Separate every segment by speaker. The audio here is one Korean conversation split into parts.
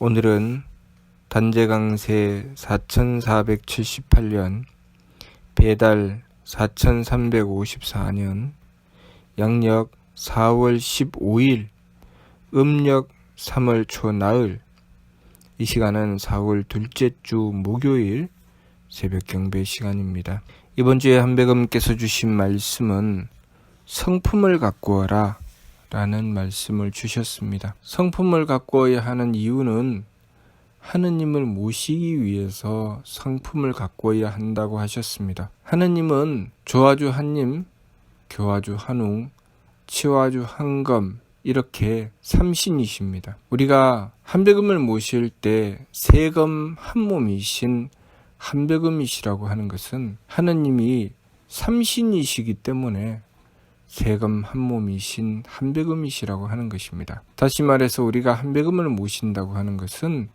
Speaker 1: 오늘은 단재강세 4478년, 배달 4354년, 양력 4월 15일, 음력 3월 초 나흘, 이 시간은 4월 둘째 주 목요일 새벽 경배 시간입니다. 이번 주에 한배금께서 주신 말씀은 성품을 가꾸어라 라는 말씀을 주셨습니다. 성품을 가꾸어야 하는 이유는 하느님을 모시기 위해서 성품을 가꾸어야 한다고 하셨습니다. 하느님은 조화주 한님, 교화주 한웅, 치화주 한검 이렇게 삼신이십니다. 우리가 한배금을 모실 때 세검 한몸이신 한배금이시라고 하는 것은 하느님이 삼신이시기 때문에 세검 한몸이신 한배금이시라고 하는 것입니다. 다시 말해서 우리가 한배금을 모신다고 하는 것은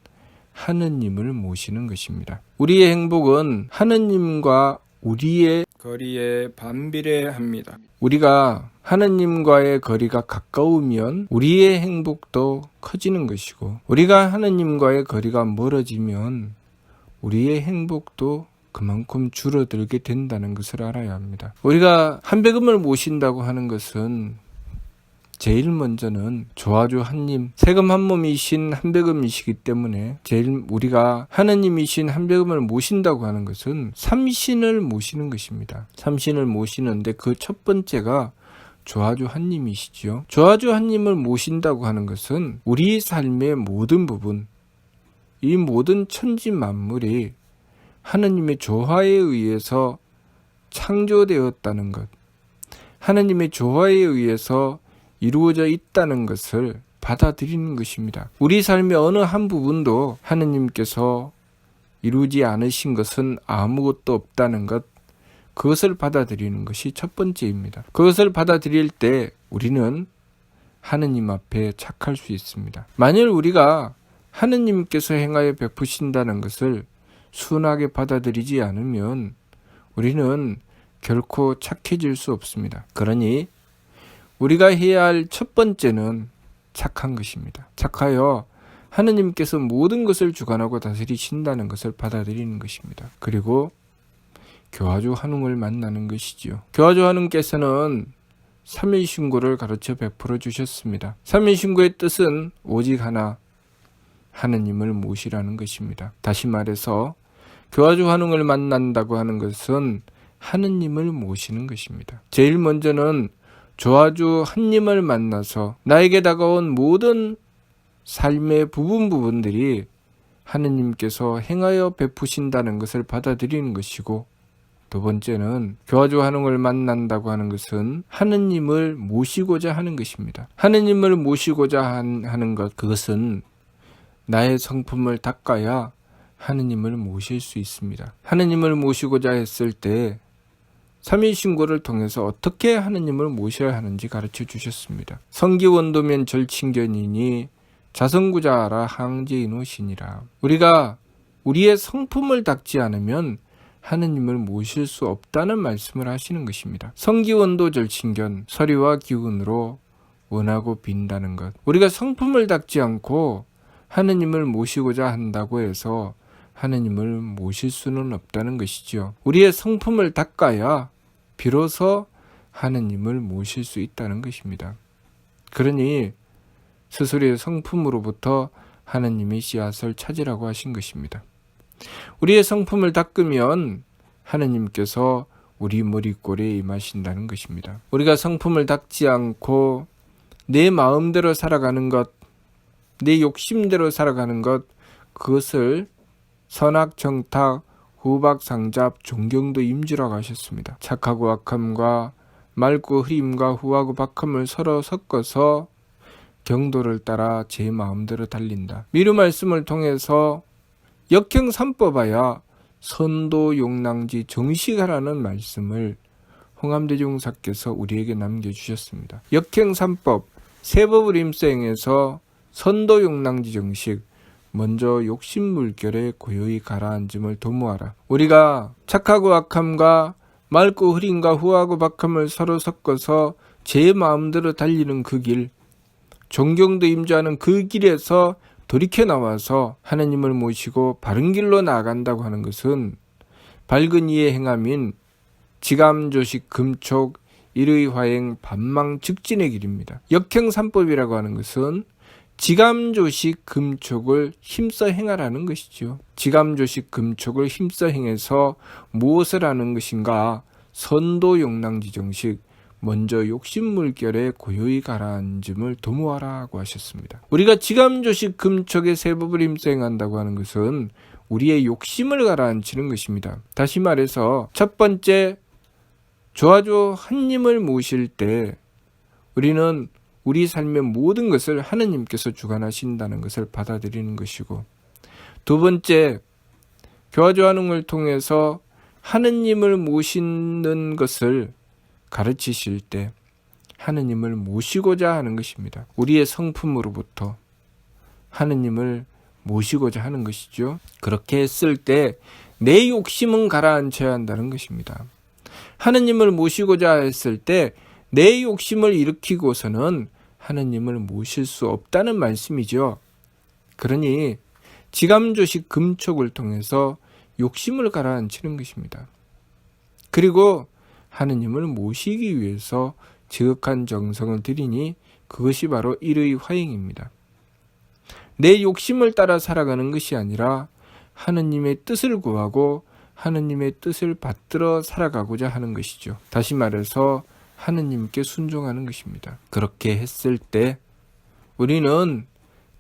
Speaker 1: 하느님을 모시는 것입니다. 우리의 행복은 하느님과 우리의 거리에 반비례합니다. 우리가 하느님과의 거리가 가까우면 우리의 행복도 커지는 것이고, 우리가 하느님과의 거리가 멀어지면 우리의 행복도 그만큼 줄어들게 된다는 것을 알아야 합니다. 우리가 한배금을 모신다고 하는 것은 제일 먼저는 조화주 한님, 세검 한몸이신 한배금이시기 때문에 제일 우리가 하느님이신 한배금을 모신다고 하는 것은 삼신을 모시는 것입니다. 삼신을 모시는데 그 첫 번째가 조화주 한님이시죠. 조화주 한님을 모신다고 하는 것은 우리 삶의 모든 부분, 이 모든 천지 만물이 하느님의 조화에 의해서 창조되었다는 것, 하느님의 조화에 의해서 이루어져 있다는 것을 받아들이는 것입니다. 우리 삶의 어느 한 부분도 하느님께서 이루지 않으신 것은 아무것도 없다는 것, 그것을 받아들이는 것이 첫 번째입니다. 그것을 받아들일 때 우리는 하느님 앞에 착할 수 있습니다. 만일 우리가 하느님께서 행하여 베푸신다는 것을 순하게 받아들이지 않으면 우리는 결코 착해질 수 없습니다. 그러니 우리가 해야 할 첫 번째는 착한 것입니다. 착하여 하느님께서 모든 것을 주관하고 다스리신다는 것을 받아들이는 것입니다. 그리고 교화주 한웅을 만나는 것이지요. 교화주 한웅께서는 삼일신고를 가르쳐 베풀어 주셨습니다. 삼일신고의 뜻은 오직 하나, 하느님을 모시라는 것입니다. 다시 말해서 교화주 한웅을 만난다고 하는 것은 하느님을 모시는 것입니다. 제일 먼저는 조화주 한님을 만나서 나에게 다가온 모든 삶의 부분들이 하느님께서 행하여 베푸신다는 것을 받아들이는 것이고, 두 번째는 교화주 한웅을 만난다고 하는 것은 하느님을 모시고자 하는 것입니다. 하느님을 모시고자 하는 것, 그것은 나의 성품을 닦아야 하느님을 모실 수 있습니다. 하느님을 모시고자 했을 때 삼일신고를 통해서 어떻게 하느님을 모셔야 하는지 가르쳐 주셨습니다. 성기원도면 절친견이니 자성구자하라 항제인오시니라. 우리가 우리의 성품을 닦지 않으면 하느님을 모실 수 없다는 말씀을 하시는 것입니다. 성기원도 절친견, 서리와 기운으로 원하고 빈다는 것. 우리가 성품을 닦지 않고 하느님을 모시고자 한다고 해서 하느님을 모실 수는 없다는 것이죠. 우리의 성품을 닦아야 비로소 하느님을 모실 수 있다는 것입니다. 그러니 스스로의 성품으로부터 하느님의 씨앗을 찾으라고 하신 것입니다. 우리의 성품을 닦으면 하느님께서 우리 머리꼴에 임하신다는 것입니다. 우리가 성품을 닦지 않고 내 마음대로 살아가는 것, 내 욕심대로 살아가는 것, 그것을 선악정탁, 후박상잡, 존경도 임주라고 하셨습니다. 착하고 악함과 맑고 흐림과 후하고 박함을 서로 섞어서 경도를 따라 제 마음대로 달린다. 미루 말씀을 통해서 역행삼법하야 선도용랑지 정식하라는 말씀을 홍암대중사께서 우리에게 남겨주셨습니다. 역행삼법, 세법을 임수행해서 선도용랑지 정식, 먼저 욕심물결에 고요히 가라앉음을 도모하라. 우리가 착하고 악함과 맑고 흐림과 후하고 박함을 서로 섞어서 제 마음대로 달리는 그 길, 존경도 임자하는 그 길에서 돌이켜 나와서 하느님을 모시고 바른 길로 나아간다고 하는 것은 밝은 이의 행함인 지감조식 금촉 일의화행 반망즉진의 길입니다. 역행삼법이라고 하는 것은 지감조식 금촉을 힘써 행하라는 것이죠. 지감조식 금촉을 힘써 행해서 무엇을 하는 것인가? 선도용랑지정식 먼저 욕심물결에 고요히 가라앉음을 도모하라고 하셨습니다. 우리가 지감조식 금촉의 세법을 힘써 행한다고 하는 것은 우리의 욕심을 가라앉히는 것입니다. 다시 말해서 첫 번째, 조아조 하느님을 모실 때 우리는 우리 삶의 모든 것을 하느님께서 주관하신다는 것을 받아들이는 것이고, 두 번째, 교화조화능을 통해서 하느님을 모시는 것을 가르치실 때 하느님을 모시고자 하는 것입니다. 우리의 성품으로부터 하느님을 모시고자 하는 것이죠. 그렇게 했을 때 내 욕심은 가라앉혀야 한다는 것입니다. 하느님을 모시고자 했을 때 내 욕심을 일으키고서는 하느님을 모실 수 없다는 말씀이죠. 그러니 지감조식 금촉을 통해서 욕심을 가라앉히는 것입니다. 그리고 하느님을 모시기 위해서 지극한 정성을 들이니 그것이 바로 일의 화행입니다. 내 욕심을 따라 살아가는 것이 아니라 하느님의 뜻을 구하고 하느님의 뜻을 받들어 살아가고자 하는 것이죠. 다시 말해서 하느님께 순종하는 것입니다. 그렇게 했을 때 우리는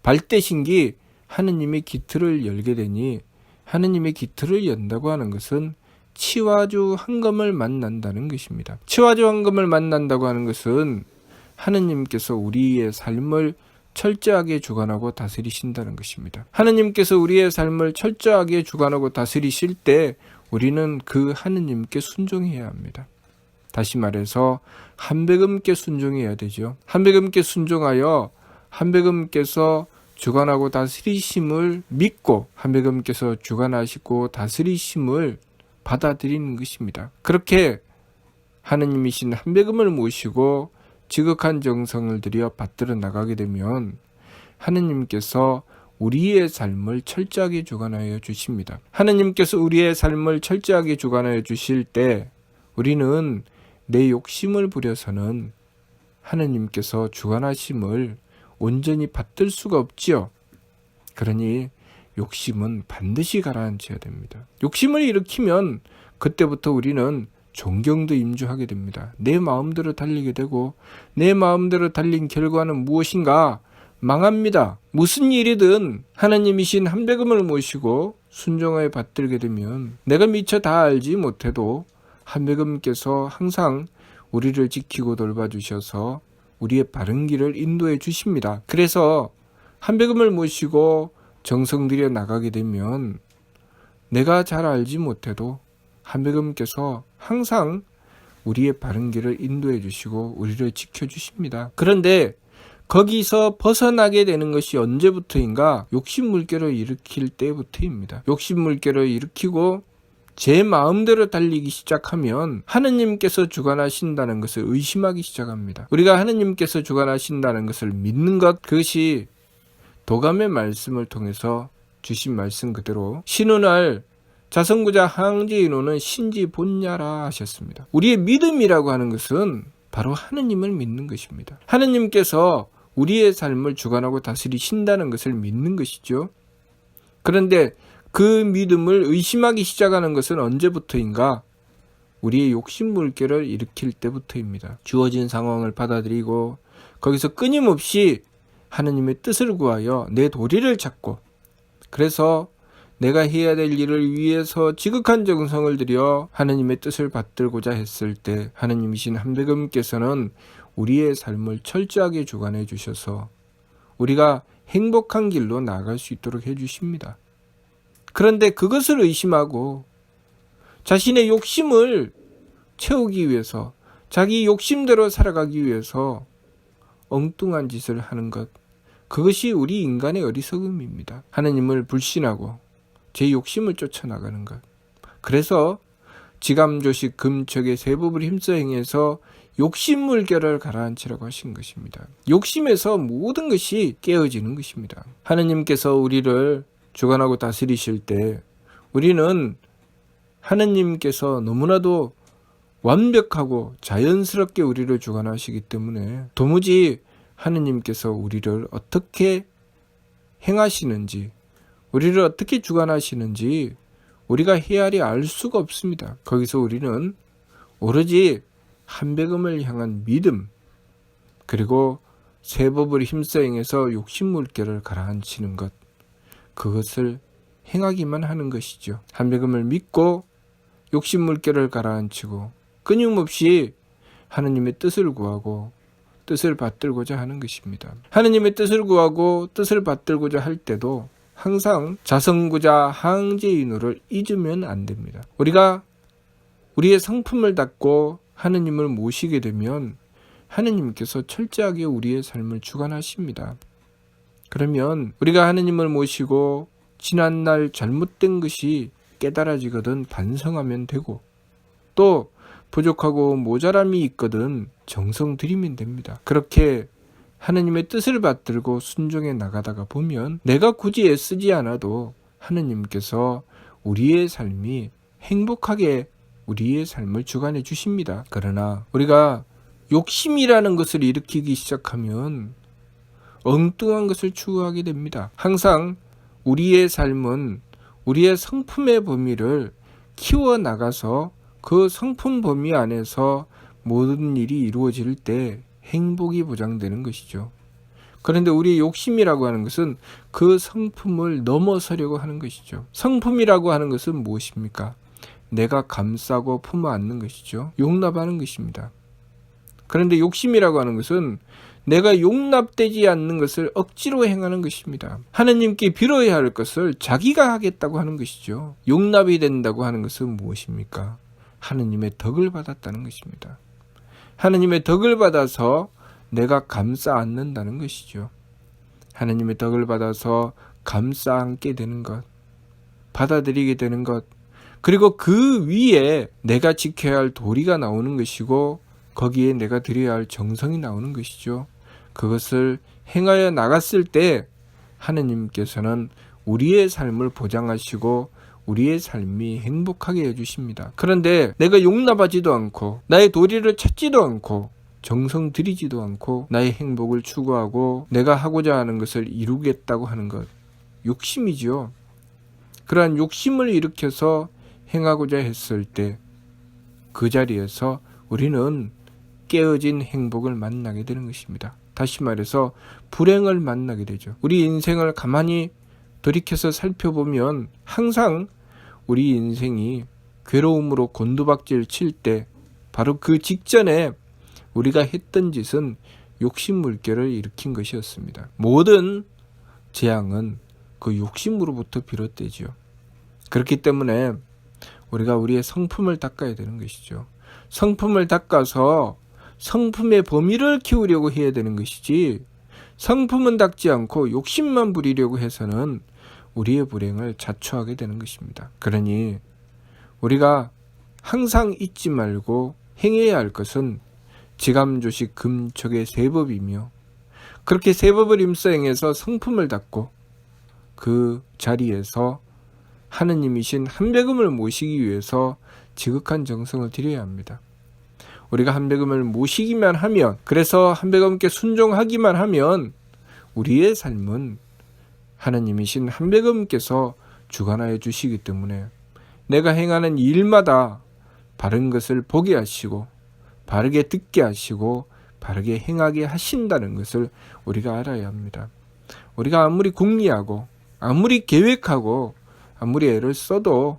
Speaker 1: 발대신기 하느님의 기틀을 열게 되니, 하느님의 기틀을 연다고 하는 것은 치와주 황금을 만난다는 것입니다. 치와주 황금을 만난다고 하는 것은 하느님께서 우리의 삶을 철저하게 주관하고 다스리신다는 것입니다. 하느님께서 우리의 삶을 철저하게 주관하고 다스리실 때 우리는 그 하느님께 순종해야 합니다. 다시 말해서 한백음께 순종해야 되죠. 한백음께 순종하여 한백음께서 주관하고 다스리심을 믿고 한백음께서 주관하시고 다스리심을 받아들이는 것입니다. 그렇게 하느님이신 한백음을 모시고 지극한 정성을 들여 받들어 나가게 되면 하느님께서 우리의 삶을 철저하게 주관하여 주십니다. 하느님께서 우리의 삶을 철저하게 주관하여 주실 때 우리는 내 욕심을 부려서는 하느님께서 주관하심을 온전히 받들 수가 없지요. 그러니 욕심은 반드시 가라앉혀야 됩니다. 욕심을 일으키면 그때부터 우리는 존경도 임주하게 됩니다. 내 마음대로 달리게 되고 내 마음대로 달린 결과는 무엇인가? 망합니다. 무슨 일이든 하나님이신 한백음을 모시고 순종하여 받들게 되면 내가 미처 다 알지 못해도 한백음께서 항상 우리를 지키고 돌봐주셔서 우리의 바른 길을 인도해 주십니다. 그래서 한백음을 모시고 정성 들여 나가게 되면 내가 잘 알지 못해도 한백음께서 항상 우리의 바른 길을 인도해 주시고 우리를 지켜주십니다. 그런데 거기서 벗어나게 되는 것이 언제부터인가? 욕심물결을 일으킬 때부터입니다. 욕심물결을 일으키고 제 마음대로 달리기 시작하면 하느님께서 주관하신다는 것을 의심하기 시작합니다. 우리가 하느님께서 주관하신다는 것을 믿는 것, 그것이 도감의 말씀을 통해서 주신 말씀 그대로 신운할 자성구자 항제인호는 신지 본야라 하셨습니다. 우리의 믿음이라고 하는 것은 바로 하느님을 믿는 것입니다. 하느님께서 우리의 삶을 주관하고 다스리신다는 것을 믿는 것이죠. 그런데 그 믿음을 의심하기 시작하는 것은 언제부터인가? 우리의 욕심물결을 일으킬 때부터입니다. 주어진 상황을 받아들이고 거기서 끊임없이 하느님의 뜻을 구하여 내 도리를 찾고, 그래서 내가 해야 될 일을 위해서 지극한 정성을 들여 하느님의 뜻을 받들고자 했을 때 하느님이신 한백음께서는 우리의 삶을 철저하게 주관해 주셔서 우리가 행복한 길로 나아갈 수 있도록 해주십니다. 그런데 그것을 의심하고 자신의 욕심을 채우기 위해서, 자기 욕심대로 살아가기 위해서 엉뚱한 짓을 하는 것, 그것이 우리 인간의 어리석음입니다. 하느님을 불신하고 제 욕심을 쫓아나가는 것. 그래서 지감조식 금척의 세법을 힘써 행해서 욕심 물결을 가라앉히라고 하신 것입니다. 욕심에서 모든 것이 깨어지는 것입니다. 하느님께서 우리를 주관하고 다스리실 때 우리는 하느님께서 너무나도 완벽하고 자연스럽게 우리를 주관하시기 때문에 도무지 하느님께서 우리를 어떻게 행하시는지, 우리를 어떻게 주관하시는지 우리가 헤아리 알 수가 없습니다. 거기서 우리는 오로지 한백음을 향한 믿음, 그리고 세법을 힘써 행해서 욕심 물결을 가라앉히는 것, 그것을 행하기만 하는 것이죠. 한백음을 믿고 욕심 물결을 가라앉히고 끊임없이 하느님의 뜻을 구하고 뜻을 받들고자 하는 것입니다. 하느님의 뜻을 구하고 뜻을 받들고자 할 때도 항상 자성구자 항제인우를 잊으면 안 됩니다. 우리가 우리의 성품을 닦고 하느님을 모시게 되면 하느님께서 철저하게 우리의 삶을 주관하십니다. 그러면 우리가 하느님을 모시고 지난날 잘못된 것이 깨달아지거든 반성하면 되고, 또 부족하고 모자람이 있거든 정성 들이면 됩니다. 그렇게 하느님의 뜻을 받들고 순종해 나가다가 보면 내가 굳이 애쓰지 않아도 하느님께서 우리의 삶이 행복하게 우리의 삶을 주관해 주십니다. 그러나 우리가 욕심이라는 것을 일으키기 시작하면 엉뚱한 것을 추구하게 됩니다. 항상 우리의 삶은 우리의 성품의 범위를 키워나가서 그 성품 범위 안에서 모든 일이 이루어질 때 행복이 보장되는 것이죠. 그런데 우리의 욕심이라고 하는 것은 그 성품을 넘어서려고 하는 것이죠. 성품이라고 하는 것은 무엇입니까? 내가 감싸고 품어 안는 것이죠. 용납하는 것입니다. 그런데 욕심이라고 하는 것은 내가 용납되지 않는 것을 억지로 행하는 것입니다. 하느님께 빌어야 할 것을 자기가 하겠다고 하는 것이죠. 용납이 된다고 하는 것은 무엇입니까? 하느님의 덕을 받았다는 것입니다. 하느님의 덕을 받아서 내가 감싸 안는다는 것이죠. 하느님의 덕을 받아서 감싸 안게 되는 것, 받아들이게 되는 것, 그리고 그 위에 내가 지켜야 할 도리가 나오는 것이고 거기에 내가 드려야 할 정성이 나오는 것이죠. 그것을 행하여 나갔을 때 하느님께서는 우리의 삶을 보장하시고 우리의 삶이 행복하게 해주십니다. 그런데 내가 용납하지도 않고 나의 도리를 찾지도 않고 정성 들이지도 않고 나의 행복을 추구하고 내가 하고자 하는 것을 이루겠다고 하는 것, 욕심이지요. 그러한 욕심을 일으켜서 행하고자 했을 때 그 자리에서 우리는 깨어진 행복을 만나게 되는 것입니다. 다시 말해서 불행을 만나게 되죠. 우리 인생을 가만히 돌이켜서 살펴보면 항상 우리 인생이 괴로움으로 곤두박질 칠 때 바로 그 직전에 우리가 했던 짓은 욕심 물결을 일으킨 것이었습니다. 모든 재앙은 그 욕심으로부터 비롯되지요. 그렇기 때문에 우리가 우리의 성품을 닦아야 되는 것이죠. 성품을 닦아서 성품의 범위를 키우려고 해야 되는 것이지, 성품은 닦지 않고 욕심만 부리려고 해서는 우리의 불행을 자초하게 되는 것입니다. 그러니 우리가 항상 잊지 말고 행해야 할 것은 지감조식 금촉의 세법이며, 그렇게 세법을 힘써 행해서 성품을 닦고 그 자리에서 하느님이신 한백음을 모시기 위해서 지극한 정성을 들여야 합니다. 우리가 한백음을 모시기만 하면, 그래서 한백음께 순종하기만 하면 우리의 삶은 하느님이신 한백음께서 주관하여 주시기 때문에 내가 행하는 일마다 바른 것을 보게 하시고 바르게 듣게 하시고 바르게 행하게 하신다는 것을 우리가 알아야 합니다. 우리가 아무리 궁리하고 아무리 계획하고 아무리 애를 써도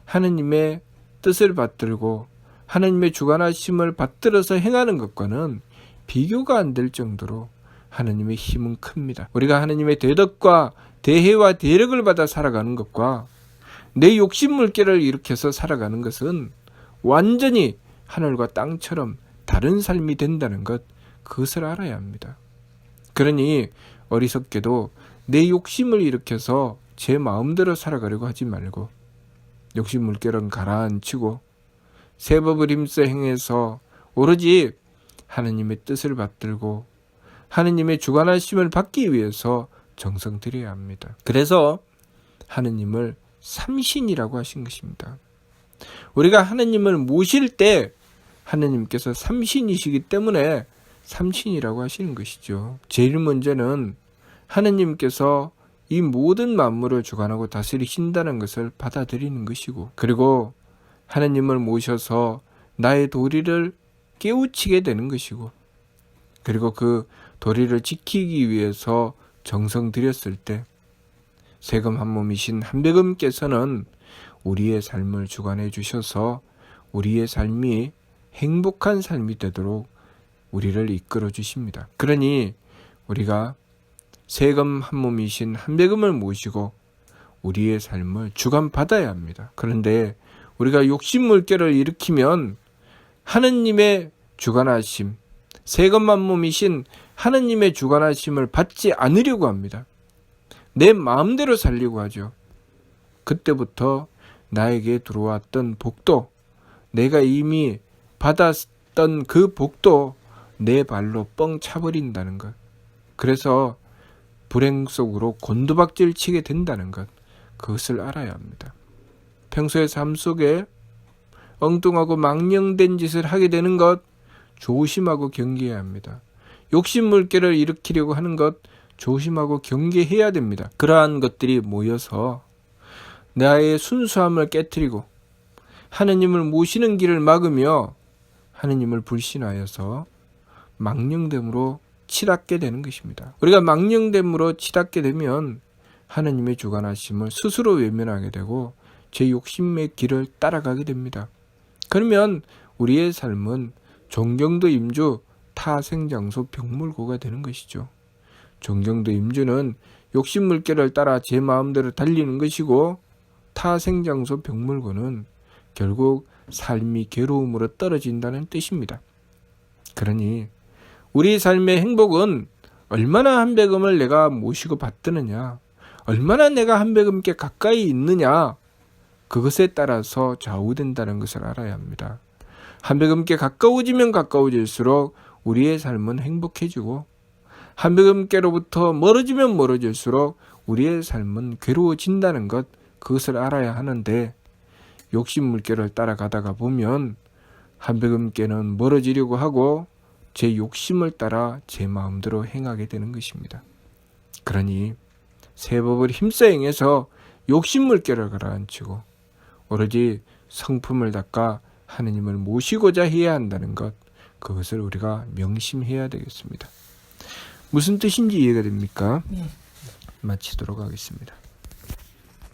Speaker 1: 하느님의 뜻을 받들고 하느님의 주관하심을 받들어서 행하는 것과는 비교가 안 될 정도로 하느님의 힘은 큽니다. 우리가 하느님의 대덕과 대혜와 대력을 받아 살아가는 것과 내 욕심 물결을 일으켜서 살아가는 것은 완전히 하늘과 땅처럼 다른 삶이 된다는 것, 그것을 알아야 합니다. 그러니 어리석게도 내 욕심을 일으켜서 제 마음대로 살아가려고 하지 말고 욕심 물결은 가라앉히고 세법을 힘써 행해서 오로지 하느님의 뜻을 받들고 하느님의 주관하심을 받기 위해서 정성 들여야 합니다. 그래서 하느님을 삼신이라고 하신 것입니다. 우리가 하느님을 모실 때 하느님께서 삼신이시기 때문에 삼신이라고 하시는 것이죠. 제일 먼저는 하느님께서 이 모든 만물을 주관하고 다스리신다는 것을 받아들이는 것이고, 그리고 하느님을 모셔서 나의 도리를 깨우치게 되는 것이고, 그리고 그 도리를 지키기 위해서 정성 들였을 때 세금 한 몸이신 한백음께서는 우리의 삶을 주관해 주셔서 우리의 삶이 행복한 삶이 되도록 우리를 이끌어 주십니다. 그러니 우리가 세금 한 몸이신 한백음을 모시고 우리의 삶을 주관받아야 합니다. 그런데 우리가 욕심물결을 일으키면 하느님의 주관하심, 세금 한 몸이신 하느님의 주관하심을 받지 않으려고 합니다. 내 마음대로 살려고 하죠. 그때부터 나에게 들어왔던 복도, 내가 이미 받았던 그 복도 내 발로 뻥 차버린다는 것. 그래서 불행 속으로 곤두박질 치게 된다는 것. 그것을 알아야 합니다. 평소의 삶 속에 엉뚱하고 망령된 짓을 하게 되는 것 조심하고 경계해야 합니다. 욕심물결을 일으키려고 하는 것 조심하고 경계해야 됩니다. 그러한 것들이 모여서 나의 순수함을 깨트리고 하느님을 모시는 길을 막으며 하느님을 불신하여서 망령됨으로 치닫게 되는 것입니다. 우리가 망령됨으로 치닫게 되면 하느님의 주관하심을 스스로 외면하게 되고 제 욕심의 길을 따라가게 됩니다. 그러면 우리의 삶은 존경도 임주, 타생장소 병물고가 되는 것이죠. 존경도 임주는 욕심물결을 따라 제 마음대로 달리는 것이고, 타생장소 병물고는 결국 삶이 괴로움으로 떨어진다는 뜻입니다. 그러니 우리 삶의 행복은 얼마나 한백음을 내가 모시고 받드느냐, 얼마나 내가 한백음께 가까이 있느냐, 그것에 따라서 좌우된다는 것을 알아야 합니다. 한백음께 가까워지면 가까워질수록 우리의 삶은 행복해지고, 한백음께로부터 멀어지면 멀어질수록 우리의 삶은 괴로워진다는 것, 그것을 알아야 하는데, 욕심물결을 따라가다가 보면 한백음께는 멀어지려고 하고 제 욕심을 따라 제 마음대로 행하게 되는 것입니다. 그러니 새 법을 힘써 행해서 욕심물결을 가라앉히고 오로지 성품을 닦아 하느님을 모시고자 해야 한다는 것, 그것을 우리가 명심해야 되겠습니다. 무슨 뜻인지 이해가 됩니까?
Speaker 2: 네.
Speaker 1: 마치도록 하겠습니다.